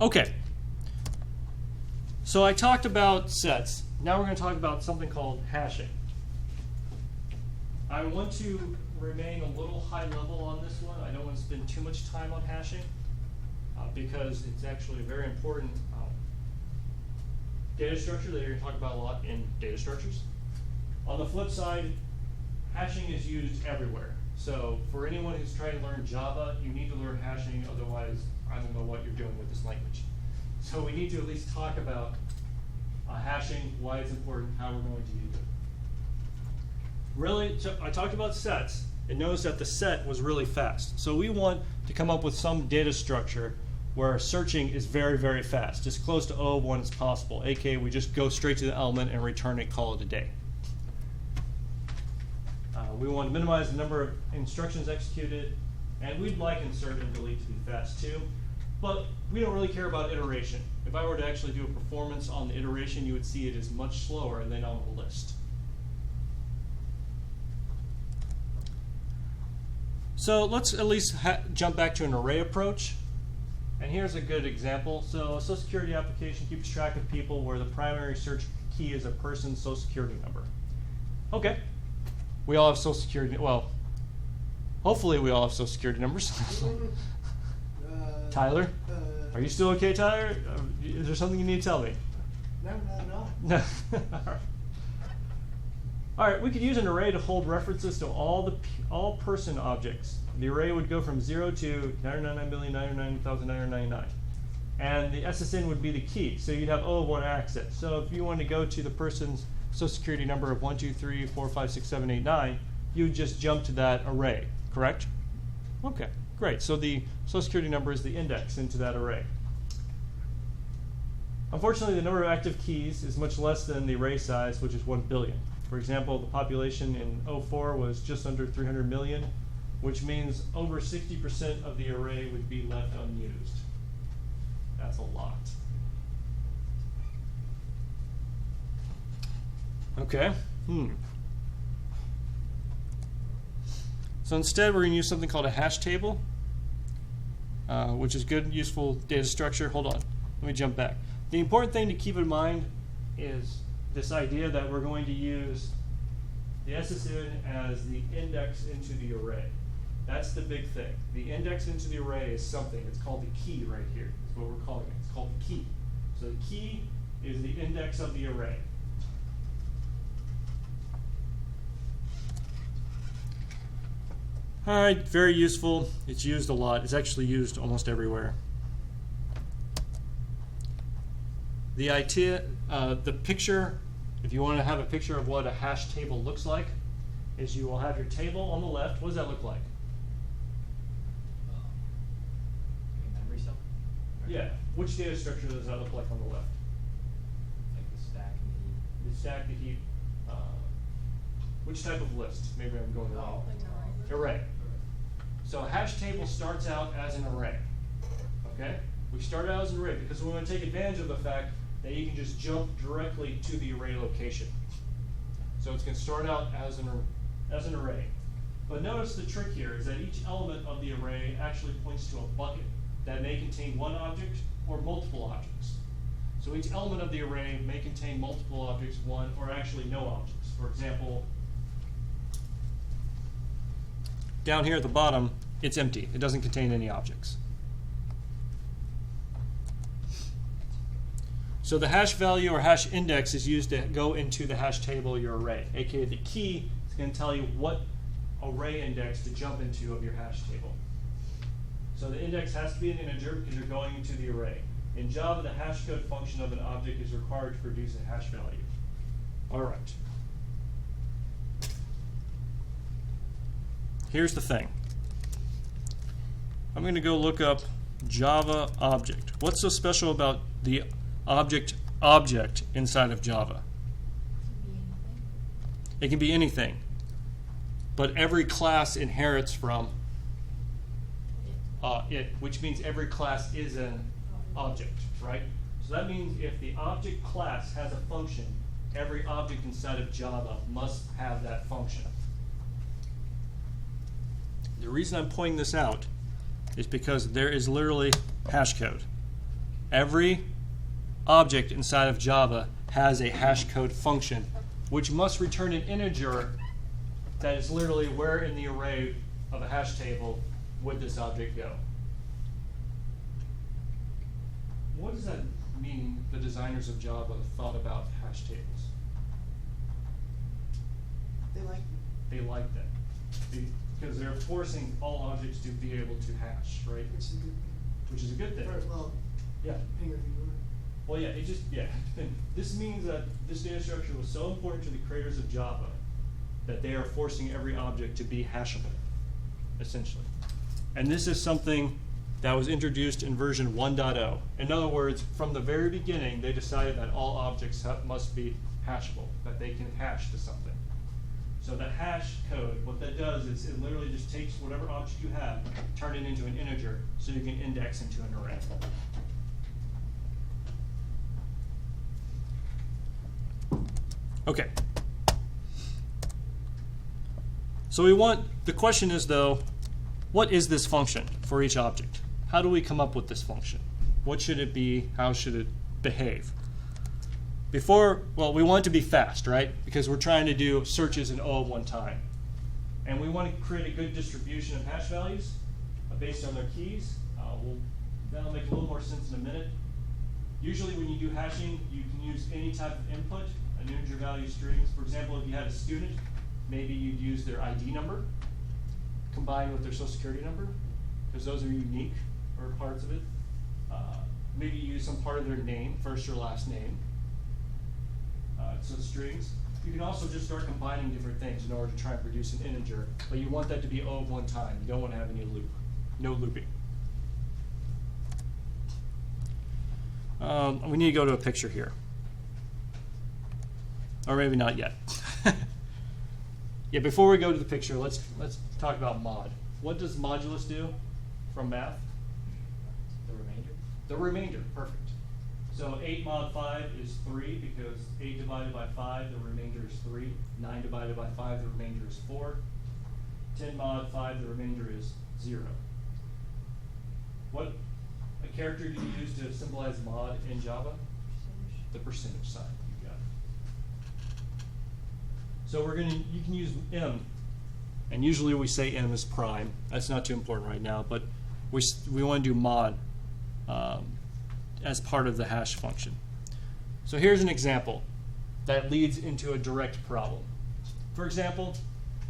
Okay. So I talked about sets. Now we're going to talk about something called hashing. I want to remain a little high level on this one. I don't want to spend too much time on hashing because it's actually a very important data structure that you're going to talk about a lot in data structures. On the flip side, hashing is used everywhere. So for anyone who's trying to learn Java, you need to learn hashing, otherwise I don't know what you're doing with this language. So we need to at least talk about hashing, why it's important, how we're going to use it. Really, so I talked about sets, and notice that the set was really fast. So we want to come up with some data structure where searching is very, very fast, as close to O of 1 as possible, aka we just go straight to the element and return it, call it a day. We want to minimize the number of instructions executed, and we'd like insert and delete to be fast too, but we don't really care about iteration. If I were to actually do a performance on the iteration, you would see it is much slower than on a list. So let's at least jump back to an array approach. And here's a good example. So a social security application keeps track of people where the primary search key is a person's social security number. Okay. We all have social security, well, hopefully we all have social security numbers. Tyler? Are you still okay, Tyler? Is there something you need to tell me? No. All right, we could use an array to hold references to all person objects. The array would go from 0 to 999,999,999. And the SSN would be the key. So you'd have O of 1 access. So if you wanted to go to the person's social security number of 1, 2, 3, 4, 5, 6, 7, 8, 9, you would just jump to that array, correct? Okay, great. So the social security number is the index into that array. Unfortunately, the number of active keys is much less than the array size, which is 1 billion. For example, the population in 04 was just under 300 million, which means over 60% of the array would be left unused. That's a lot. Okay. So instead, we're going to use something called a hash table, which is good, useful data structure. Hold on. Let me jump back. The important thing to keep in mind is this idea that we're going to use the SSN as the index into the array. That's the big thing. The index into the array is something. It's called the key right here. That's what we're calling it. It's called the key. So the key is the index of the array. All right, very useful. It's used a lot. It's actually used almost everywhere. The idea, the picture, if you want to have a picture of what a hash table looks like, is you will have your table on the left. What does that look like? Memory cell? Yeah. Which data structure does that look like on the left? Like the stack and the heap. The stack, the heap. Which type of list? Maybe I'm going wrong. Array. So a hash table starts out as an array. Okay? We start out as an array because we want to take advantage of the fact that you can just jump directly to the array location. So it's going to start out as an array. But notice the trick here is that each element of the array actually points to a bucket that may contain one object or multiple objects. So each element of the array may contain multiple objects, one or actually no objects. For example, down here at the bottom, it's empty. It doesn't contain any objects. So the hash value or hash index is used to go into the hash table of your array, aka the key is going to tell you what array index to jump into of your hash table. So the index has to be an integer because you're going into the array. In Java, the hash code function of an object is required to produce a hash value. All right. Here's the thing. I'm going to go look up Java object. What's so special about the object inside of Java? It can be anything. But every class inherits from it, which means every class is an object, right? So that means if the object class has a function, every object inside of Java must have that function. The reason I'm pointing this out is because there is literally hash code. Every object inside of Java has a hash code function, which must return an integer that is literally where in the array of a hash table would this object go. What does that mean the designers of Java thought about hash tables? They like that. Because they're forcing all objects to be able to hash, right? Which is a good thing. Well, Yeah. hang on, you Well, yeah, this means that this data structure was so important to the creators of Java that they are forcing every object to be hashable, essentially. And this is something that was introduced in version 1.0. In other words, from the very beginning, they decided that all objects must be hashable, that they can hash to something. So the hash code, what that does is it literally just takes whatever object you have, turn it into an integer, so you can index into an array. Okay. So the question is though, what is this function for each object? How do we come up with this function? What should it be? How should it behave? We want it to be fast, right? Because we're trying to do searches in O of one time. And we want to create a good distribution of hash values based on their keys. That'll make a little more sense in a minute. Usually when you do hashing, you can use any type of input, an integer value strings. For example, if you had a student, maybe you'd use their ID number combined with their social security number, because those are unique or parts of it. Maybe you use some part of their name, first or last name. So strings. You can also just start combining different things in order to try and produce an integer, but you want that to be O of one time. You don't want to have any loop, no looping. We need to go to a picture here. Or maybe not yet. Yeah, before we go to the picture, let's talk about mod. What does modulus do from math? The remainder? The remainder, perfect. So 8 mod 5 is 3 because 8 divided by 5, the remainder is 3. 9 divided by 5, the remainder is 4. 10 mod 5, the remainder is 0. What a character do you use to symbolize mod in Java? The percentage sign. You got it. So you can use m, and usually we say m is prime. That's not too important right now, but we want to do mod as part of the hash function. So here's an example that leads into a direct problem. For example,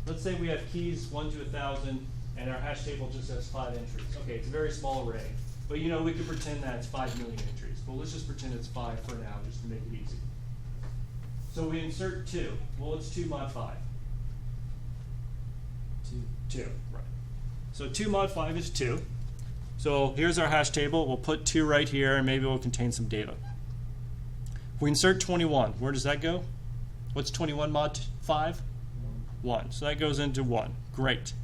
let's say we have keys 1 to 1,000, and our hash table just has 5 entries. Okay, it's a very small array, but we could pretend that it's 5 million entries. Well, let's just pretend it's 5 for now, just to make it easy. So we insert 2. Well, it's 2 mod 5. 2, right. So 2 mod 5 is 2. So here's our hash table. We'll put 2 right here, and maybe we'll contain some data. We insert 21. Where does that go? What's 21 mod 5? 1. So that goes into 1. Great.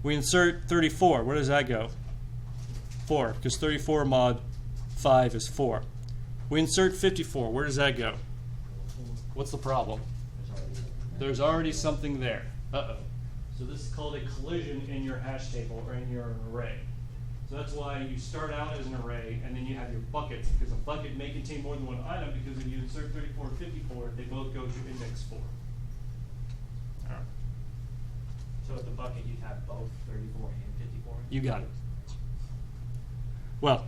We insert 34. Where does that go? 4, because 34 mod 5 is 4. We insert 54. Where does that go? What's the problem? There's already something there. Uh-oh. So this is called a collision in your hash table or in your array. So that's why you start out as an array and then you have your buckets, because a bucket may contain more than one item, because if you insert 34 and 54, they both go to index 4. All right. So with the bucket, you'd have both 34 and 54? You got it. Well,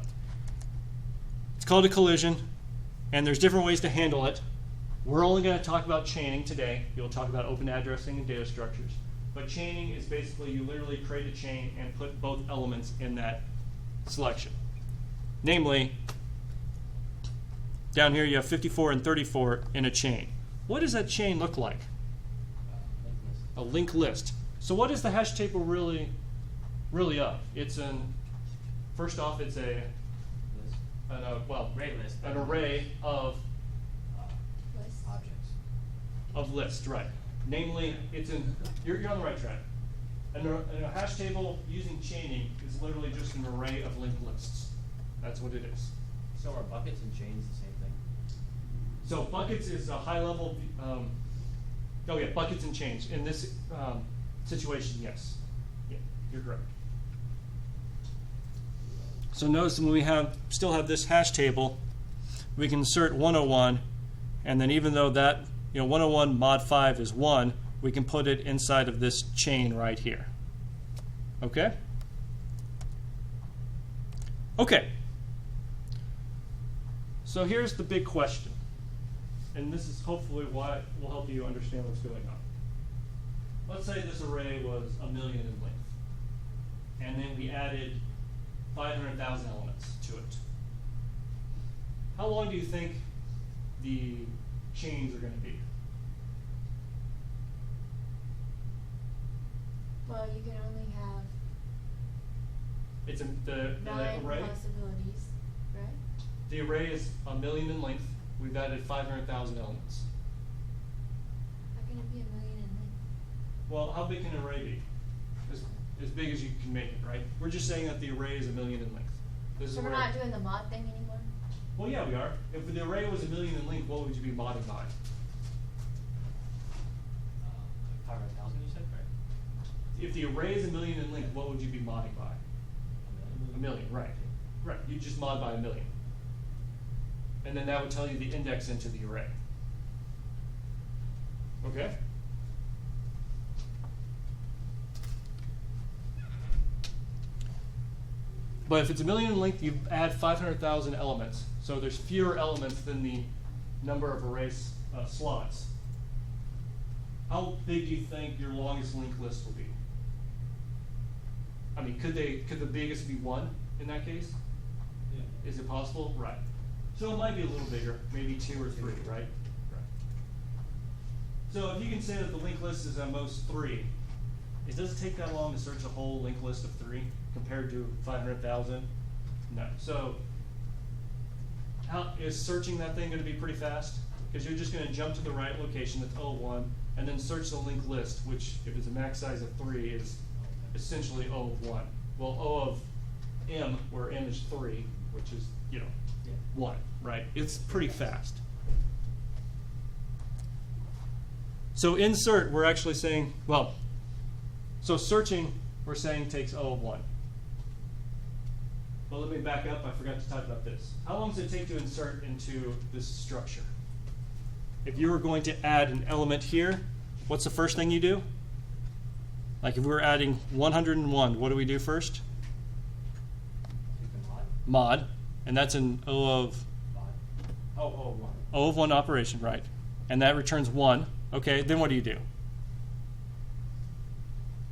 it's called a collision, and there's different ways to handle it. We're only going to talk about chaining today. You'll talk about open addressing and data structures. But chaining is basically you literally create a chain and put both elements in that selection. Namely, down here you have 54 and 34 in a chain. What does that chain look like? A linked list. So what is the hash table really of? It's first off, it's an array of Objects. of lists, right? Namely, you're on the right track. And a hash table using chaining is literally just an array of linked lists. That's what it is. So are buckets and chains the same thing? So buckets is a high level. Buckets and chains. In this situation, yes. Yeah, you're correct. So notice when we still have this hash table, we can insert 101, and then even though that 101 mod 5 is 1, we can put it inside of this chain right here. Okay? Okay. So here's the big question, and this is hopefully why it will help you understand what's going on. Let's say this array was 1 million in length, and then we added 500,000 elements to it. How long do you think the chains are going to be? Well, you can only have It's the 9 array. possibilities, right? The array is 1 million in length. We've added 500,000 elements. How can it be 1 million in length? Well, how big can an array be? As big as you can make it, right? We're just saying that the array is 1 million in length. This is So we're where- not doing the mod thing anymore? Well, yeah, we are. If the array was 1 million in length, what would you be modding by? 500,000 you said, right? If the array is 1 million in length, what would you be modding by? 1 million, right. Right, you just mod by 1 million. And then that would tell you the index into the array. Okay? But if it's 1 million in length, you add 500,000 elements. So there's fewer elements than the number of array slots. How big do you think your longest linked list will be? I mean, could the biggest be 1 in that case? Yeah. Is it possible? Right. So it might be a little bigger, maybe 2 or 3, right? Right. So if you can say that the linked list is at most 3, does it take that long to search a whole linked list of 3 compared to 500,000? No. So is searching that thing going to be pretty fast? Because you're just going to jump to the right location, that's O1, and then search the linked list, which if it's a max size of 3 is essentially O of 1. Well, O of M, where M is 3, which is, 1, right? It's pretty fast. So insert, we're actually saying, well, so searching, we're saying takes O of 1. Well, let me back up. I forgot to talk about this. How long does it take to insert into this structure? If you were going to add an element here, what's the first thing you do? Like if we were adding 101, what do we do first? Mod. And that's an O of Oh, O of 1. O of 1 operation, right? And that returns 1. Okay, then what do?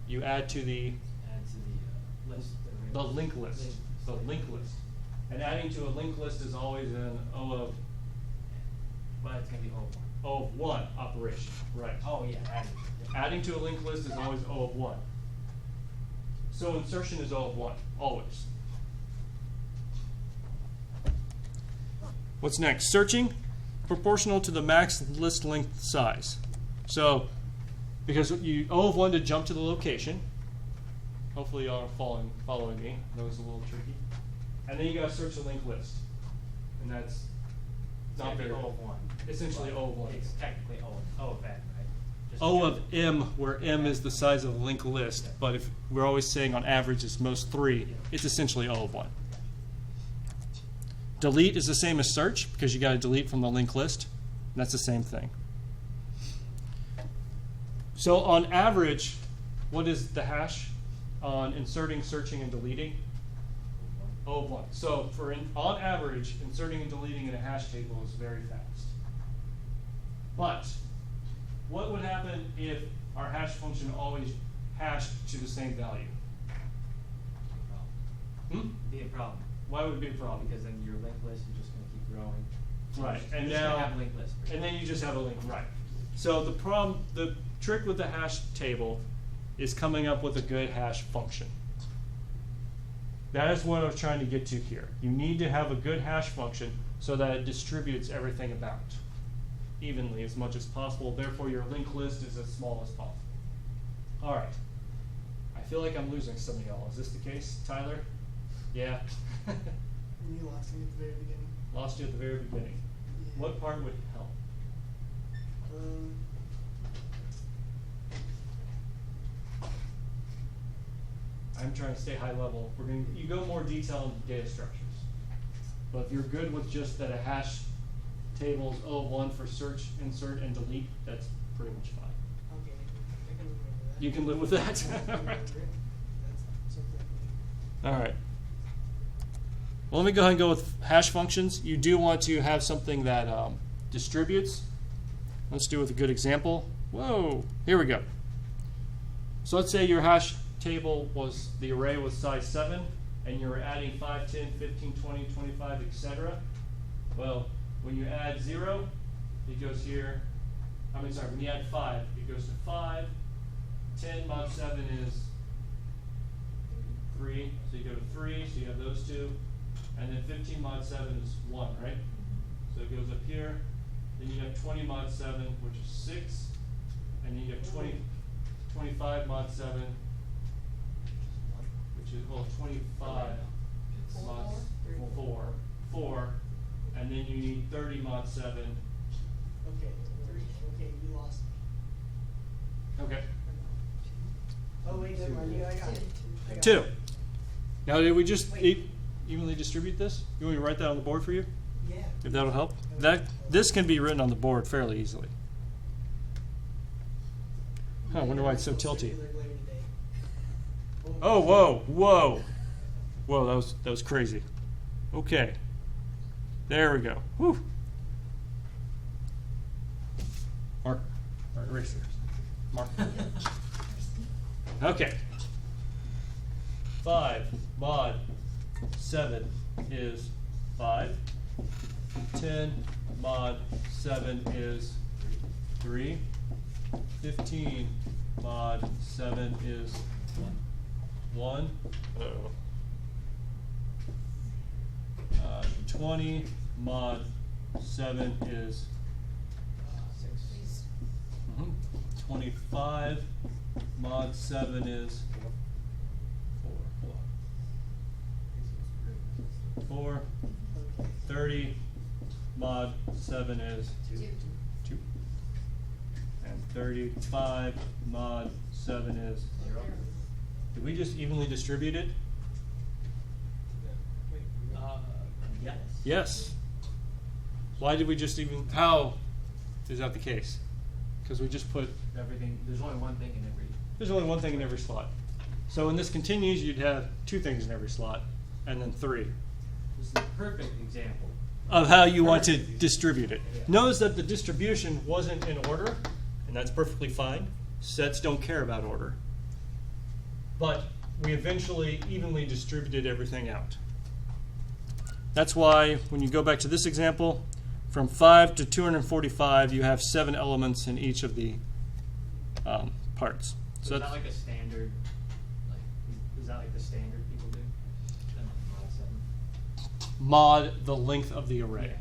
You add to the Add to the list. the linked list. The linked list. And adding to a linked list is always an O of But it's going to be O of 1. O of 1 operation, right? Oh, yeah, adding. Yeah. Adding to a linked list is always O of 1. So insertion is O of 1, always. What's next? Searching, proportional to the max list length size. So, because you O of 1 to jump to the location. Hopefully y'all are following me. I know it's a little tricky. And then you gotta search the linked list. And that's not very O of 1. essentially O of 1. It's technically O of N, right? Just O because of M, where M is the size of the linked list, but if we're always saying on average it's most 3, it's essentially O of 1. Delete is the same as search because you got to delete from the linked list. And that's the same thing. So on average, what is the hash on inserting, searching, and deleting? O of 1. So on average, inserting and deleting in a hash table is very fast. But what would happen if our hash function always hashed to the same value? be a problem. Why would it be a problem? Because then your linked list is just going to keep growing. Right, You're and just now gonna have a linked list. and then you just have a link, right? So the trick with the hash table is coming up with a good hash function. That is what I was trying to get to here. You need to have a good hash function so that it distributes everything about evenly as much as possible. Therefore, your linked list is as small as possible. All right. I feel like I'm losing some of y'all. Is this the case, Tyler? Yeah. You lost me at the very beginning. Lost you at the very beginning. Yeah. What part would help? I'm trying to stay high level. You go more detail in data structures. But if you're good with just that a hash table is O1 for search, insert, and delete, that's pretty much fine. Okay, I can remember that. You can live with that? I can remember Alright. it. That's something. Alright. Well, let me go ahead and go with hash functions. You do want to have something that distributes. Let's do it with a good example. Whoa, here we go. So let's say your hash table was, the array was size 7, and you were adding 5, 10, 15, 20, 25, etc. Well, when you add 0, it goes here. When you add 5, it goes to 5. 10 mod 7 is 3, so you go to 3, so you have those two. And then 15 mod 7 is 1, right? So it goes up here. Then you have 20 mod 7, which is 6. And then you have 25 mod 7, which is, 25 mod 4. And then you need 30 mod 7. Okay, 3. Okay, you lost me. Okay. Oh, wait, never mind. I got it. I got it. 2. Now, did we just Wait. evenly distribute this? You want me to write that on the board for you? Yeah. If that'll help? This can be written on the board fairly easily. Huh, I wonder why it's so tilty. Oh, whoa, whoa. Whoa, that was crazy. Okay. There we go. Whew. Mark. Erase yours. Mark. Okay. 5 mod 7 is 5. 10 mod 7 is 3. 15 mod 7 is 1. 20 mod 7 is 6. 25 mod 7 is 4. 30 mod 7 is 2. And 35 mod 7 is 0. Did we just evenly distribute it? Yes. Yes. Why did we just how is that the case? Because we just put, Everything. There's only one thing in every. there's only one thing in every slot. So when this continues, you'd have 2 things in every slot, and then 3. This is the perfect example. Of how you want to distribute it. Notice that the distribution wasn't in order, and that's perfectly fine. Sets don't care about order. But we eventually evenly distributed everything out. That's why when you go back to this example, from 5 to 245, you have 7 elements in each of the parts. So is that like a standard? Is that like the standard people do? Then mod 7. Mod the length of the array.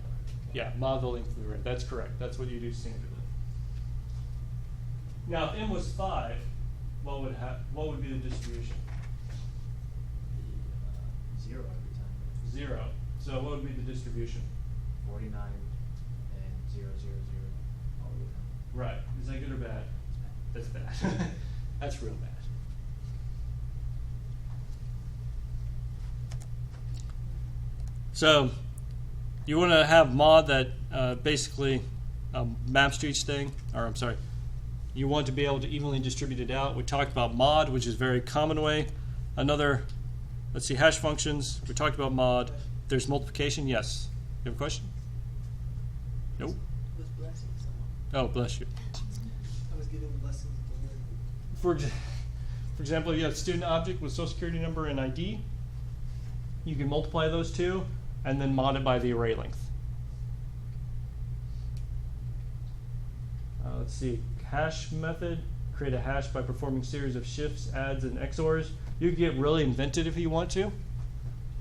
Yeah. Yeah, mod the length of the array. That's correct. That's what you do standardly. Now, if n was 5, what would be the distribution? 0 every time. 0. So what would be the distribution? 49 and 0, 0, 0 all the way down. Right. Is that good or bad? That's bad. That's real bad. So you want to have mod that basically maps to each thing, or I'm sorry, you want to be able to evenly distribute it out. We talked about mod, which is a very common way. Another, let's see, hash functions. We talked about mod. There's multiplication. Yes. You have a question? Nope. Was blessing someone. Oh, bless you. I was giving blessings at the end. For example, you have student object with social security number and ID. You can multiply those two and then mod it by the array length. Let's see, hash method, create a hash by performing series of shifts, adds, and XORs. You can get really inventive if you want to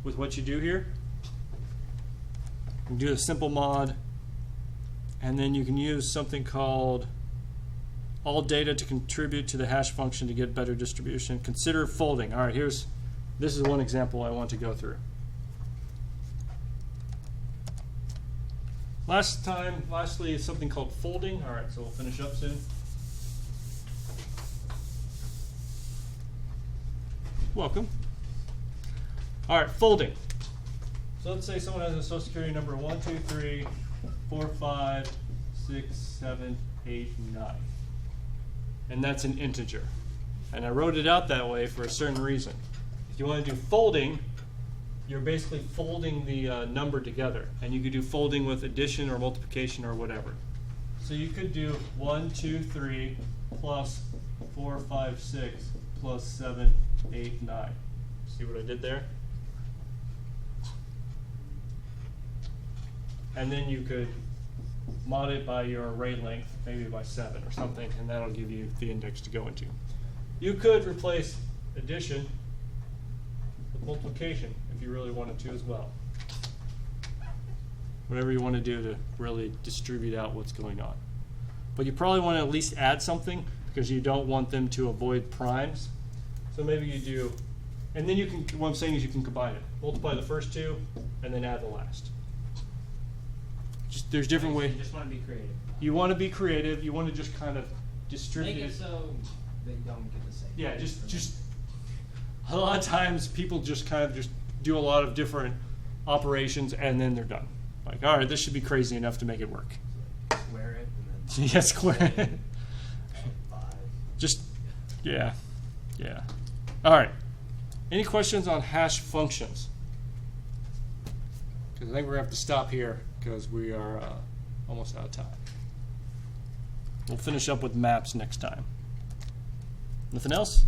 with what you do here. You can do a simple mod, and then you can use something called all data to contribute to the hash function to get better distribution. Consider folding. All right, this is one example I want to go through. Lastly, is something called folding. All right, so we'll finish up soon. welcome. All right, folding. So let's say someone has a social security number 1, 2, 3, 4, 5, 6, 7, 8, 9. And that's an integer. And I wrote it out that way for a certain reason. If you want to do folding, you're basically folding the number together. And you could do folding with addition or multiplication or whatever. So you could do 1, 2, 3 plus 4, 5, 6 plus 7, 8, 9. See what I did there? And then you could mod it by your array length, maybe by 7 or something, and that'll give you the index to go into. You could replace addition with multiplication if you really wanted to as well. Whatever you want to do to really distribute out what's going on. But you probably want to at least add something because you don't want them to avoid primes. So maybe you do, and then you can, what I'm saying is you can combine it. Multiply the first two and then add the last. Just, there's different ways. You just want to be creative. You want to be creative. You want to just kind of distribute Make it so they don't get the same. Yeah, just a lot of times people just kind of just do a lot of different operations and then they're done. Like, all right, this should be crazy enough to make it work. Square it and then Yeah, square it. 5. Just, yeah. All right. Any questions on hash functions? Because I think we're going to have to stop here because we are almost out of time. We'll finish up with maps next time. Nothing else?